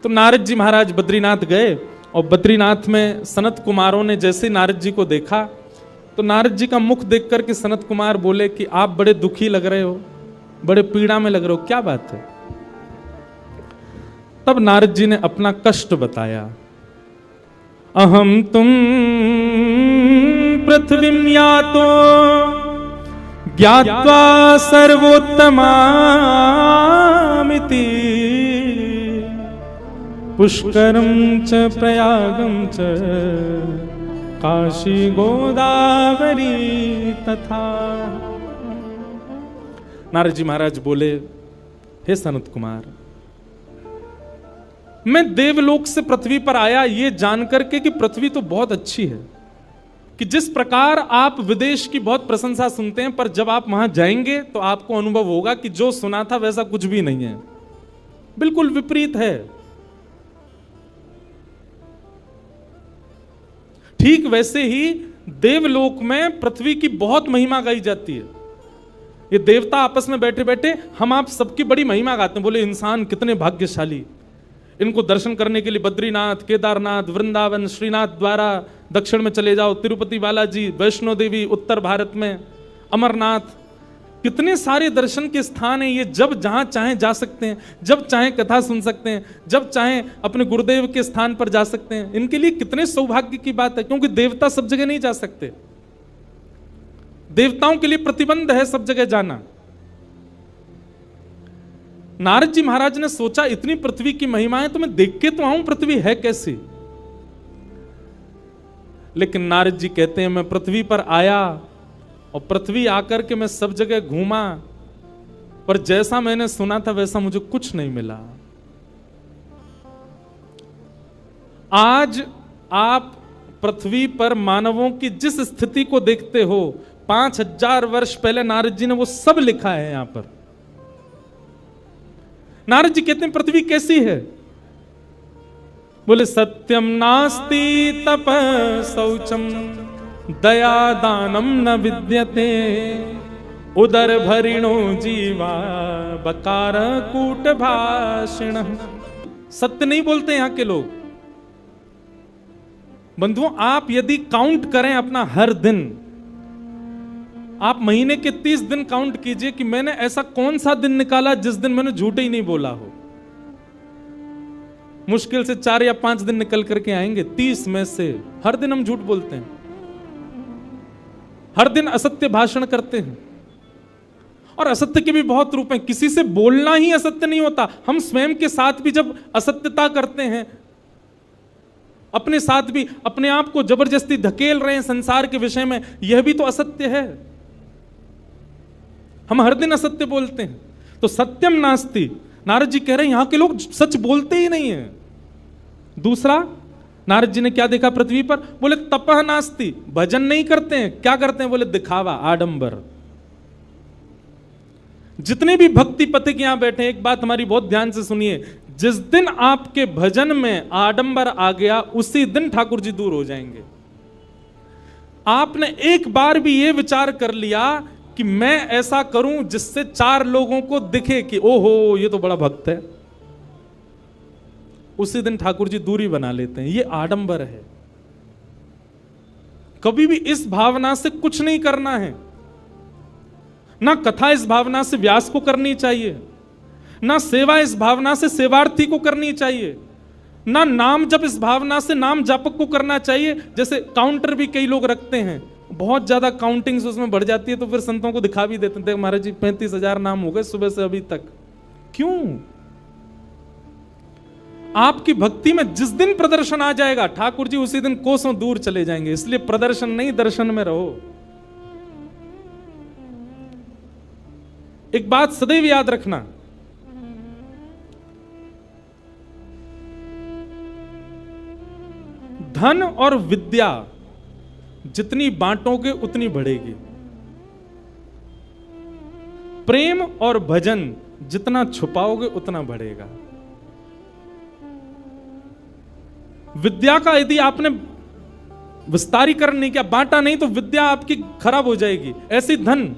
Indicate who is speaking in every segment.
Speaker 1: तो नारद जी महाराज बद्रीनाथ गए और बद्रीनाथ में सनत कुमारों ने जैसे नारद जी को देखा तो नारद जी का मुख देख करके सनत कुमार बोले कि आप बड़े दुखी लग रहे हो, बड़े पीड़ा में लग रहे हो, क्या बात है? तब नारद जी ने अपना कष्ट बताया। अहम तुम पृथ्वीं यातो ज्ञात्वा सर्वोत्तमामिति पुष्करम च प्रयागम च काशी गोदावरी तथा। नारद जी महाराज बोले, हे सनत कुमार, मैं देवलोक से पृथ्वी पर आया ये जानकर के कि पृथ्वी तो बहुत अच्छी है, कि जिस प्रकार आप विदेश की बहुत प्रशंसा सुनते हैं पर जब आप वहां जाएंगे तो आपको अनुभव होगा कि जो सुना था वैसा कुछ भी नहीं है, बिल्कुल विपरीत है। ठीक वैसे ही देवलोक में पृथ्वी की बहुत महिमा गाई जाती है। ये देवता आपस में बैठे बैठे हम आप सबकी बड़ी महिमा गाते हैं, बोले इंसान कितने भाग्यशाली, इनको दर्शन करने के लिए बद्रीनाथ, केदारनाथ, वृंदावन, श्रीनाथ द्वारा दक्षिण में चले जाओ, तिरुपति बालाजी, वैष्णो देवी उत्तर भारत में, अमरनाथ, कितने सारे दर्शन के स्थान हैं। ये जब जहां चाहें जा सकते हैं, जब चाहें कथा सुन सकते हैं, जब चाहें अपने गुरुदेव के स्थान पर जा सकते हैं। इनके लिए कितने सौभाग्य की बात है, क्योंकि देवता सब जगह नहीं जा सकते, देवताओं के लिए प्रतिबंध है सब जगह जाना। नारद जी महाराज ने सोचा इतनी पृथ्वी की महिमा है तो मैं देख के तो आऊं पृथ्वी है कैसी। लेकिन नारद जी कहते हैं मैं पृथ्वी पर आया और पृथ्वी आकर के मैं सब जगह घूमा, पर जैसा मैंने सुना था वैसा मुझे कुछ नहीं मिला। आज आप पृथ्वी पर मानवों की जिस स्थिति को देखते हो, 5000 वर्ष पहले नारद जी ने वो सब लिखा है यहां पर। नारद जी कहते हैं पृथ्वी कैसी है? बोले सत्यम नास्ति तपः शौचम दया दानम न विद्यते उदर भरिणो जीवा बकार कूट भाषिण। सत्य नहीं बोलते यहां के लोग। बंधुओं, आप यदि काउंट करें अपना हर दिन, आप महीने के 30 दिन काउंट कीजिए कि मैंने ऐसा कौन सा दिन निकाला जिस दिन मैंने झूठ ही नहीं बोला हो। मुश्किल से 4 या 5 दिन निकल करके आएंगे 30 में से। हर दिन हम झूठ बोलते हैं, हर दिन असत्य भाषण करते हैं। और असत्य के भी बहुत रूप हैं, किसी से बोलना ही असत्य नहीं होता। हम स्वयं के साथ भी जब असत्यता करते हैं, अपने साथ भी अपने आप को जबरदस्ती धकेल रहे हैं संसार के विषय में, यह भी तो असत्य है। हम हर दिन असत्य बोलते हैं। तो सत्यम नास्ति, नारद जी कह रहे हैं यहां के लोग सच बोलते ही नहीं है। दूसरा, नारद जी ने क्या देखा पृथ्वी पर? बोले तपः नास्ति, भजन नहीं करते हैं। क्या करते हैं? बोले दिखावा, आडंबर। जितने भी भक्ति पथिक यहां बैठे हैं, एक बात हमारी बहुत ध्यान से सुनिए, जिस दिन आपके भजन में आडंबर आ गया उसी दिन ठाकुर जी दूर हो जाएंगे। आपने एक बार भी यह विचार कर लिया कि मैं ऐसा करूं जिससे 4 लोगों को दिखे कि ओहो ये तो बड़ा भक्त है, उसी दिन ठाकुर जी दूरी बना लेते हैं। ये आडंबर है। कभी भी इस भावना से कुछ नहीं करना है। ना कथा इस भावना से व्यास को करनी चाहिए, ना सेवा इस भावना से सेवार्थी को करनी चाहिए, ना नाम जप इस भावना से नाम जापक को करना चाहिए। जैसे काउंटर भी कई लोग रखते हैं, बहुत ज्यादा काउंटिंग्स उसमें बढ़ जाती है तो फिर संतों को दिखा भी देते थे, महाराज जी 35,000 नाम हो गए सुबह से अभी तक। क्यों? आपकी भक्ति में जिस दिन प्रदर्शन आ जाएगा ठाकुर जी उसी दिन कोसों दूर चले जाएंगे। इसलिए प्रदर्शन नहीं, दर्शन में रहो। एक बात सदैव याद रखना, धन और विद्या जितनी बांटोगे उतनी बढ़ेगी। प्रेम और भजन जितना छुपाओगे उतना बढ़ेगा। विद्या का यदि आपने विस्तारीकरण नहीं किया, बांटा नहीं, तो विद्या आपकी खराब हो जाएगी। ऐसी धन,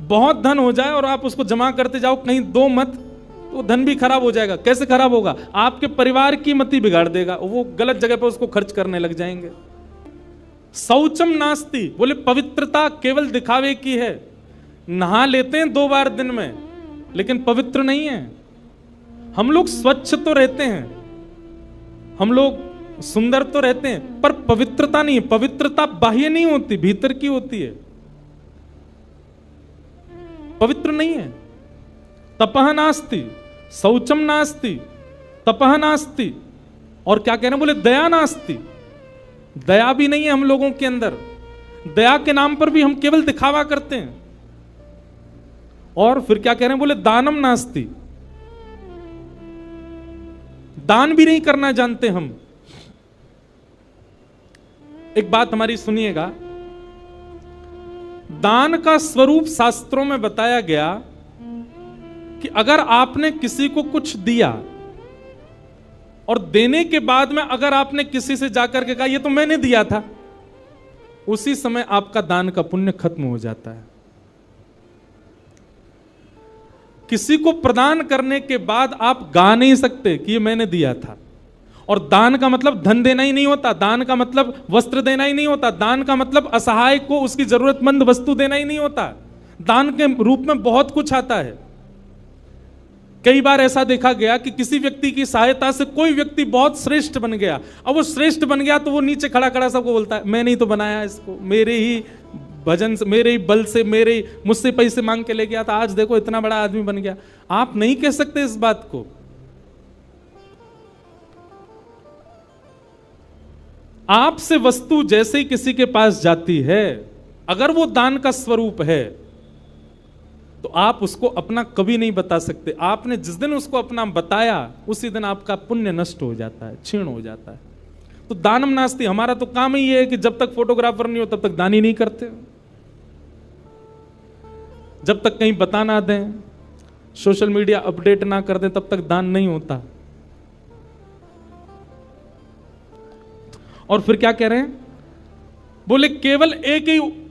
Speaker 1: बहुत धन हो जाए और आप उसको जमा करते जाओ, कहीं दो मत, तो धन भी खराब हो जाएगा। कैसे खराब होगा? आपके परिवार की मति बिगाड़ देगा, वो गलत जगह पे उसको खर्च करने लग जाएंगे। शौचम नास्ति, बोले पवित्रता केवल दिखावे की है। नहा लेते हैं 2 बार दिन में, लेकिन पवित्र नहीं है। हम लोग स्वच्छ तो रहते हैं, हम लोग सुंदर तो रहते हैं, पर पवित्रता नहीं है। पवित्रता बाह्य नहीं होती, भीतर की होती है। पवित्र नहीं है। तपः नास्ति, शौचम नास्ति, तपः नास्ति, और क्या कह रहे हैं? बोले दया नास्ति, दया भी नहीं है हम लोगों के अंदर। दया के नाम पर भी हम केवल दिखावा करते हैं। और फिर क्या कह रहे हैं? बोले दानम नास्ति, दान भी नहीं करना जानते हम। एक बात हमारी सुनिएगा, दान का स्वरूप शास्त्रों में बताया गया कि अगर आपने किसी को कुछ दिया और देने के बाद में अगर आपने किसी से जाकर के कहा ये तो मैंने दिया था, उसी समय आपका दान का पुण्य खत्म हो जाता है। किसी को प्रदान करने के बाद आप गा नहीं सकते कि ये मैंने दिया था। और दान का मतलब धन देना ही नहीं होता, दान का मतलब वस्त्र देना ही नहीं होता, दान का मतलब असहाय को उसकी जरूरतमंद वस्तु देना ही नहीं होता। दान के रूप में बहुत कुछ आता है। कई बार ऐसा देखा गया कि किसी व्यक्ति की सहायता से कोई व्यक्ति बहुत श्रेष्ठ बन गया। अब वो श्रेष्ठ बन गया तो वो नीचे खड़ा खड़ा सबको बोलता है मैंने ही तो बनाया इसको, मेरे ही भजन से, मेरे ही बल से, मुझसे पैसे मांग के ले गया था, आज देखो इतना बड़ा आदमी बन गया। आप नहीं कह सकते इस बात को। आपसे वस्तु जैसे ही किसी के पास जाती है, अगर वो दान का स्वरूप है तो आप उसको अपना कभी नहीं बता सकते। आपने जिस दिन उसको अपना बताया उसी दिन आपका पुण्य नष्ट हो जाता है, क्षीण हो जाता है। तो दानम नास्ति, हमारा तो काम ही है कि जब तक फोटोग्राफर नहीं हो तब तक दान ही नहीं करते। जब तक कहीं बता ना दें, सोशल मीडिया अपडेट ना कर दें, तब तक दान नहीं होता। और फिर क्या कह रहे हैं? बोले केवल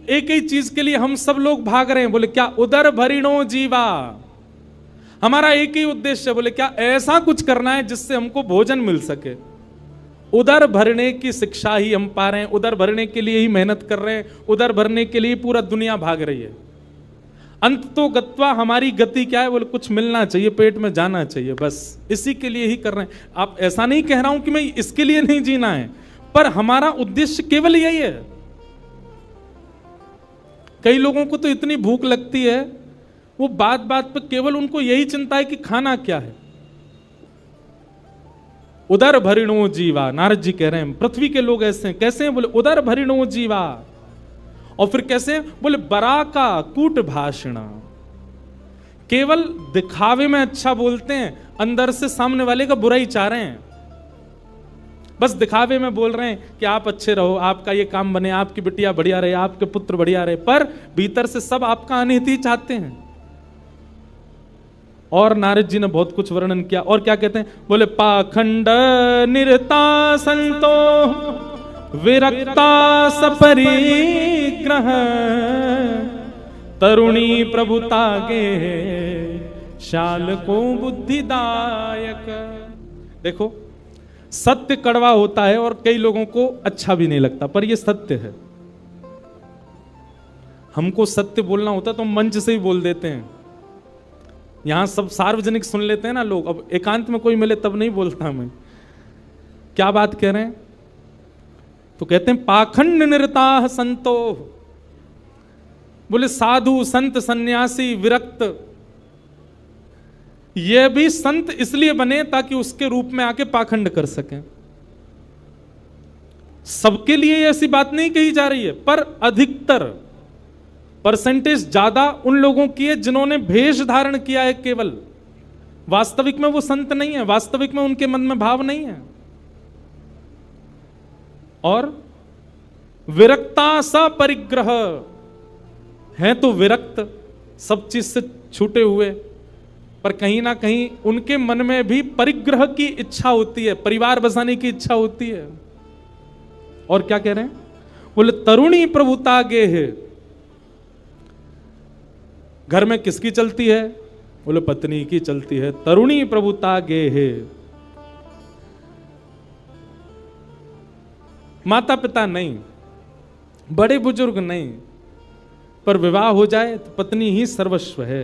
Speaker 1: एक ही चीज के लिए हम सब लोग भाग रहे हैं। बोले क्या? उदर भरिणो जीवा, हमारा एक ही उद्देश्य है। बोले क्या? ऐसा कुछ करना है जिससे हमको भोजन मिल सके। उदर भरने की शिक्षा ही हम पा रहे हैं, उदर भरने के लिए ही मेहनत कर रहे हैं, उदर भरने के लिए पूरा दुनिया भाग रही है। अंत तो गत्वा, हमारी गति क्या है? बोले कुछ मिलना चाहिए, पेट में जाना चाहिए, बस इसी के लिए ही कर रहे हैं। आप ऐसा नहीं कह रहा हूं कि मैं इसके लिए नहीं जीना है, पर हमारा उद्देश्य केवल यही है। कई लोगों को तो इतनी भूख लगती है, वो बात बात पर केवल उनको यही चिंता है कि खाना क्या है। उदर भरिणो जीवा, नारद जी कह रहे हैं पृथ्वी के लोग ऐसे हैं। कैसे हैं? बोले उदर भरिणो जीवा। और फिर कैसे? बोले बरा का कूट भाषण, केवल दिखावे में अच्छा बोलते हैं, अंदर से सामने वाले का बुरा ही चाह रहे हैं। बस दिखावे में बोल रहे हैं कि आप अच्छे रहो, आपका ये काम बने, आपकी बिटिया बढ़िया रहे, आपके पुत्र बढ़िया रहे, पर भीतर से सब आपका अनिहित ही चाहते हैं। और नारद जी ने बहुत कुछ वर्णन किया। और क्या कहते हैं? बोले पाखंड निरता संतो विरक्ता सपरिग्रह तरुणी प्रभुता गे शाल को बुद्धिदायक। देखो, सत्य कड़वा होता है और कई लोगों को अच्छा भी नहीं लगता, पर यह सत्य है। हमको सत्य बोलना होता तो मंच से ही बोल देते हैं। यहां सब सार्वजनिक सुन लेते हैं ना लोग, अब एकांत में कोई मिले तब नहीं बोलता मैं। क्या बात कह रहे हैं? तो कहते हैं पाखंड निरताः संतो, बोले साधु संत सन्यासी विरक्त, ये भी संत इसलिए बने ताकि उसके रूप में आके पाखंड कर सकें। सबके लिए ऐसी बात नहीं कही जा रही है, पर अधिकतर परसेंटेज ज्यादा उन लोगों की है जिन्होंने भेष धारण किया है केवल। वास्तविक में वो संत नहीं है, वास्तविक में उनके मन में भाव नहीं है। और विरक्ता सा परिग्रह, है तो विरक्त, सब चीज से छूटे हुए, पर कहीं ना कहीं उनके मन में भी परिग्रह की इच्छा होती है, परिवार बसाने की इच्छा होती है। और क्या कह रहे हैं? बोले तरुणी प्रभुता गे है। घर में किसकी चलती है? बोले पत्नी की चलती है तरुणी प्रभुता गे है। माता पिता नहीं, बड़े बुजुर्ग नहीं, पर विवाह हो जाए तो पत्नी ही सर्वस्व है।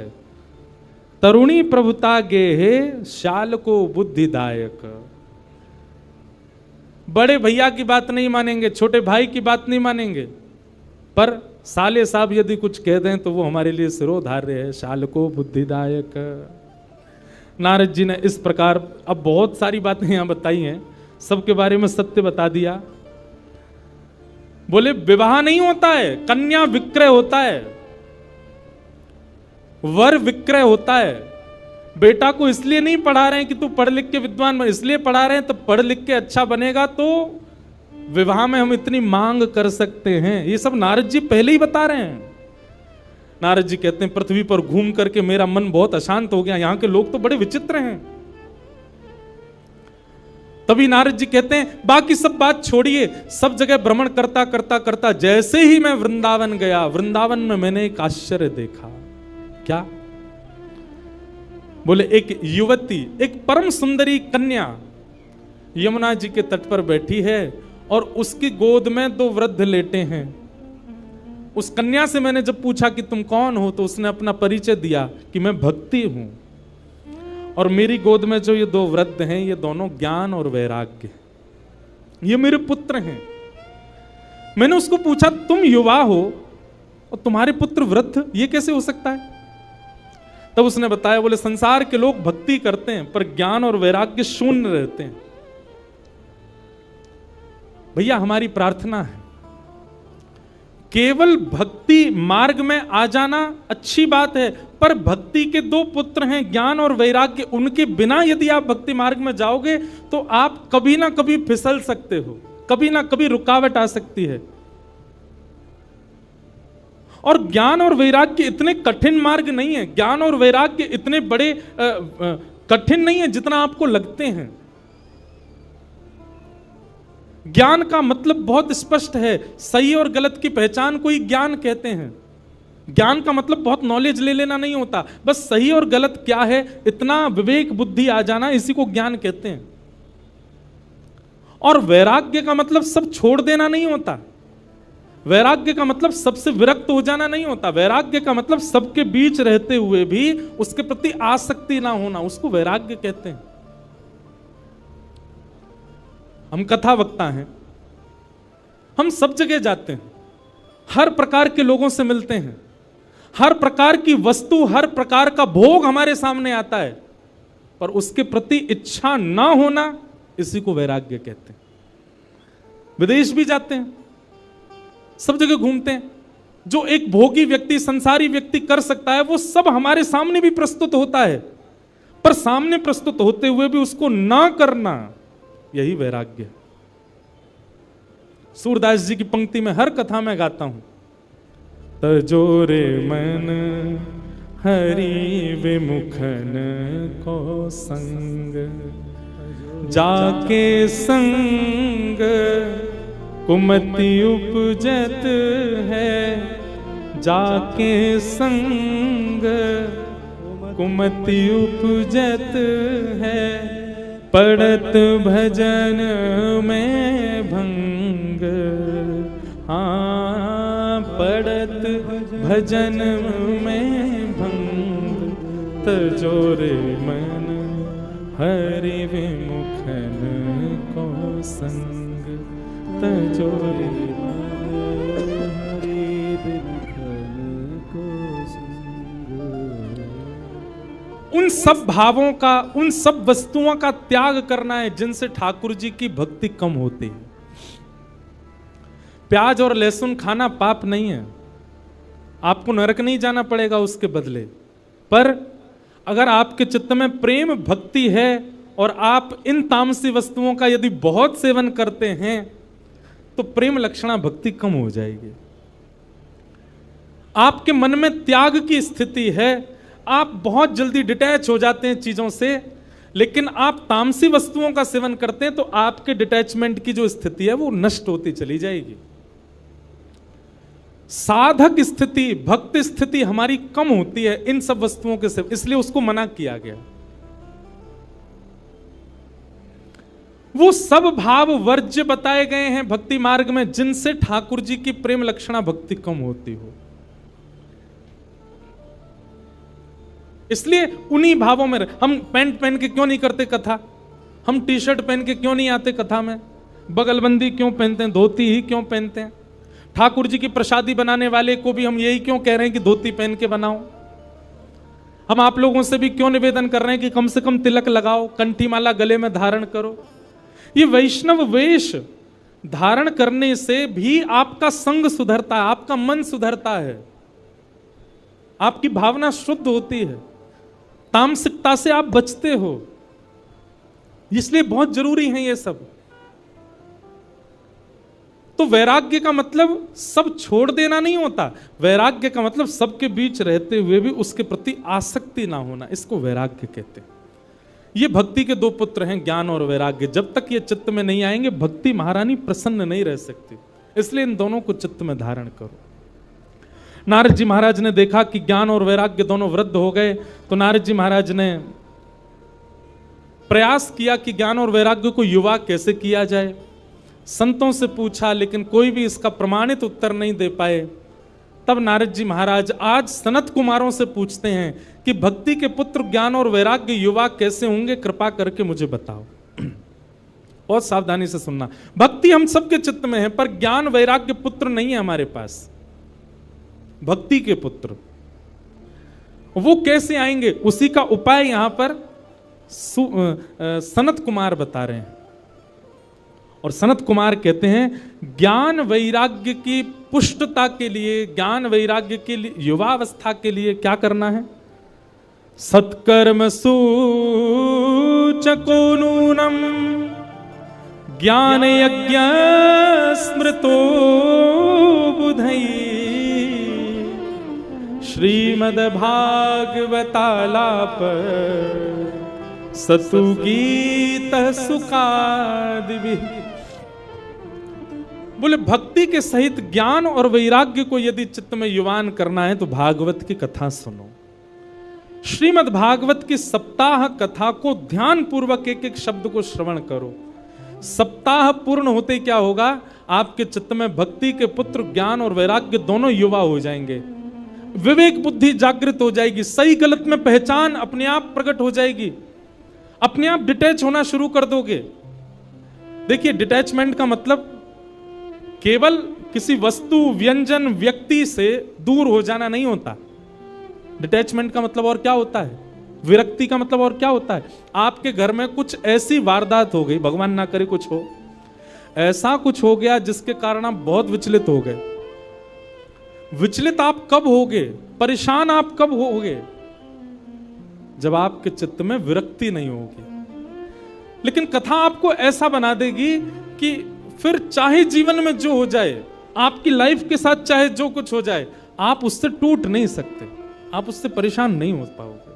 Speaker 1: तरुणी प्रभुता गे है शाल को बुद्धिदायक। बड़े भैया की बात नहीं मानेंगे, छोटे भाई की बात नहीं मानेंगे, पर साले साहब यदि कुछ कह दें तो वो हमारे लिए सिरोधार्य है। शाल को बुद्धिदायक। नारद जी ने इस प्रकार अब बहुत सारी बातें यहां बताई हैं, सबके बारे में सत्य बता दिया। बोले विवाह नहीं होता है, कन्या विक्रय होता है, वर विक्रय होता है। बेटा को इसलिए नहीं पढ़ा रहे हैं कि तू पढ़ लिख के विद्वान बन, इसलिए पढ़ा रहे हैं तो पढ़ लिख के अच्छा बनेगा तो विवाह में हम इतनी मांग कर सकते हैं। ये सब नारद जी पहले ही बता रहे हैं। नारद जी कहते हैं पृथ्वी पर घूम करके मेरा मन बहुत अशांत हो गया, यहां के लोग तो बड़े विचित्र हैं। तभी नारद जी कहते हैं बाकी सब बात छोड़िए, सब जगह भ्रमण करता करता करता जैसे ही मैं वृंदावन गया, वृंदावन में मैंने एक आश्चर्य देखा। क्या? बोले एक युवती, एक परम सुंदरी कन्या यमुना जी के तट पर बैठी है और उसकी गोद में दो वृद्ध लेटे हैं। उस कन्या से मैंने जब पूछा कि तुम कौन हो, तो उसने अपना परिचय दिया कि मैं भक्ति हूं, और मेरी गोद में जो ये दो वृद्ध हैं ये दोनों ज्ञान और वैराग्य, ये मेरे पुत्र हैं। मैंने उसको पूछा तुम युवा हो और तुम्हारे पुत्र वृद्ध, ये कैसे हो सकता है? तब उसने बताया, बोले संसार के लोग भक्ति करते हैं पर ज्ञान और वैराग्य शून्य रहते हैं। भैया हमारी प्रार्थना है केवल भक्ति मार्ग में आ जाना अच्छी बात है, पर भक्ति के दो पुत्र हैं ज्ञान और वैराग्य, उनके बिना यदि आप भक्ति मार्ग में जाओगे तो आप कभी ना कभी फिसल सकते हो, कभी ना कभी रुकावट आ सकती है। और ज्ञान और वैराग्य इतने कठिन मार्ग नहीं है, ज्ञान और वैराग्य इतने बड़े कठिन नहीं है जितना आपको लगते हैं। ज्ञान का मतलब बहुत स्पष्ट है, सही और गलत की पहचान को ही ज्ञान कहते हैं। ज्ञान का मतलब बहुत नॉलेज ले लेना नहीं होता, बस सही और गलत क्या है इतना विवेक बुद्धि आ जाना, इसी को ज्ञान कहते हैं। और वैराग्य का मतलब सब छोड़ देना नहीं होता, वैराग्य का मतलब सबसे विरक्त हो जाना नहीं होता, वैराग्य का मतलब सबके बीच रहते हुए भी उसके प्रति आसक्ति ना होना, उसको वैराग्य कहते हैं। हम कथा वक्ता हैं, हम सब जगह जाते हैं, हर प्रकार के लोगों से मिलते हैं, हर प्रकार की वस्तु हर प्रकार का भोग हमारे सामने आता है, पर उसके प्रति इच्छा ना होना, इसी को वैराग्य कहते हैं। विदेश भी जाते हैं, सब जगह घूमते हैं, जो एक भोगी व्यक्ति संसारी व्यक्ति कर सकता है वो सब हमारे सामने भी प्रस्तुत होता है, पर सामने प्रस्तुत होते हुए भी उसको ना करना, यही वैराग्य है। सूरदास जी की पंक्ति में हर कथा में गाता हूं, तजोरे मन हरि विमुखन को संग, जाके संग कुमति उपजत है, जाके संग कुमति उपजत है, पड़त भजन में भंग, हाँ पड़त भजन में भंग, तजोरे मन हरि विमुखन को संग, तजोरे मन हरि विमुखन को संग। उन सब भावों का, उन सब वस्तुओं का त्याग करना है जिनसे ठाकुर जी की भक्ति कम होती है। प्याज और लहसुन खाना पाप नहीं है, आपको नरक नहीं जाना पड़ेगा उसके बदले, पर अगर आपके चित्त में प्रेम भक्ति है और आप इन तामसी वस्तुओं का यदि बहुत सेवन करते हैं तो प्रेम लक्षणा भक्ति कम हो जाएगी। आपके मन में त्याग की स्थिति है, आप बहुत जल्दी डिटैच हो जाते हैं चीजों से, लेकिन आप तामसी वस्तुओं का सेवन करते हैं तो आपके डिटैचमेंट की जो स्थिति है वो नष्ट होती चली जाएगी। साधक स्थिति, भक्त स्थिति हमारी कम होती है इन सब वस्तुओं के से, इसलिए उसको मना किया गया। वो सब भाव वर्ज्य बताए गए हैं भक्ति मार्ग में जिनसे ठाकुर जी की प्रेम लक्षणा भक्ति कम होती हो। इसलिए उन्हीं भावों में हम पैंट पहन के क्यों नहीं करते कथा, हम टी शर्ट पहन के क्यों नहीं आते कथा में, बगलबंदी क्यों पहनते हैं, धोती ही क्यों पहनते हैं। ठाकुर जी की प्रसादी बनाने वाले को भी हम यही क्यों कह रहे हैं कि धोती पहन के बनाओ। हम आप लोगों से भी क्यों निवेदन कर रहे हैं कि कम से कम तिलक लगाओ, कंठी माला गले में धारण करो। ये वैष्णव वेश धारण करने से भी आपका संग सुधरता है, आपका मन सुधरता है, आपकी भावना शुद्ध होती है, तामसिकता से आप बचते हो। इसलिए बहुत जरूरी है ये सब। तो वैराग्य का मतलब सब छोड़ देना नहीं होता, वैराग्य का मतलब सबके बीच रहते हुए भी उसके प्रति आसक्ति ना होना, इसको वैराग्य कहते हैं। ये भक्ति के दो पुत्र हैं, ज्ञान और वैराग्य। जब तक ये चित्त में नहीं आएंगे भक्ति महारानी प्रसन्न नहीं रह सकती, इसलिए इन दोनों को चित्त में धारण करो। नारद जी महाराज ने देखा कि ज्ञान और वैराग्य दोनों वृद्ध हो गए, तो नारद जी महाराज ने प्रयास किया कि ज्ञान और वैराग्य को युवा कैसे किया जाए। संतों से पूछा लेकिन कोई भी इसका प्रमाणित उत्तर नहीं दे पाए। तब नारद जी महाराज आज सनत कुमारों से पूछते हैं कि भक्ति के पुत्र ज्ञान और वैराग्य युवा कैसे होंगे, कृपा करके मुझे बताओ। बहुत सावधानी से सुनना, भक्ति हम सबके चित्त में है पर ज्ञान वैराग्य पुत्र नहीं है हमारे पास। भक्ति के पुत्र वो कैसे आएंगे, उसी का उपाय यहां पर सनत कुमार बता रहे हैं। और सनत कुमार कहते हैं ज्ञान वैराग्य की पुष्टता के लिए, ज्ञान वैराग्य के लिए, युवावस्था के लिए क्या करना है। सत्कर्म सूचको नूनम ज्ञान यज्ञ स्मृतो बुधई श्रीमद् भागवतालाप सतु गीत सुखादि। बोले भक्ति के सहित ज्ञान और वैराग्य को यदि चित्त में युवान करना है तो भागवत की कथा सुनो। श्रीमद् भागवत की सप्ताह कथा को ध्यान पूर्वक एक एक शब्द को श्रवण करो। सप्ताह पूर्ण होते क्या होगा, आपके चित्त में भक्ति के पुत्र ज्ञान और वैराग्य दोनों युवा हो जाएंगे, विवेक बुद्धि जागृत हो जाएगी, सही गलत में पहचान अपने आप प्रकट हो जाएगी, अपने आप डिटैच होना शुरू कर दोगे। देखिए डिटैचमेंट का मतलब केवल किसी वस्तु व्यंजन व्यक्ति से दूर हो जाना नहीं होता। डिटैचमेंट का मतलब और क्या होता है, विरक्ति का मतलब और क्या होता है। आपके घर में कुछ ऐसी वारदात हो गई, भगवान ना करे कुछ हो, ऐसा कुछ हो गया जिसके कारण आप बहुत विचलित हो गए। विचलित आप कब होगे, परेशान आप कब होगे, जब आपके चित्त में विरक्ति नहीं होगी। लेकिन कथा आपको ऐसा बना देगी कि फिर चाहे जीवन में जो हो जाए, आपकी लाइफ के साथ चाहे जो कुछ हो जाए, आप उससे टूट नहीं सकते, आप उससे परेशान नहीं हो पाओगे।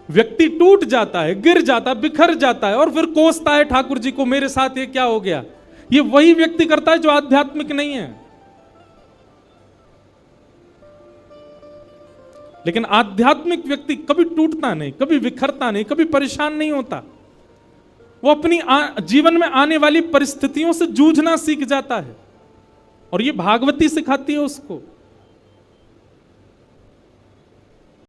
Speaker 1: व्यक्ति टूट जाता है, गिर जाता है, बिखर जाता है और फिर कोसता है ठाकुर जी को, मेरे साथ ये क्या हो गया। ये वही व्यक्ति करता है जो आध्यात्मिक नहीं है। लेकिन आध्यात्मिक व्यक्ति कभी टूटता नहीं, कभी बिखरता नहीं, कभी परेशान नहीं होता। वो अपनी जीवन में आने वाली परिस्थितियों से जूझना सीख जाता है और ये भागवती सिखाती है उसको।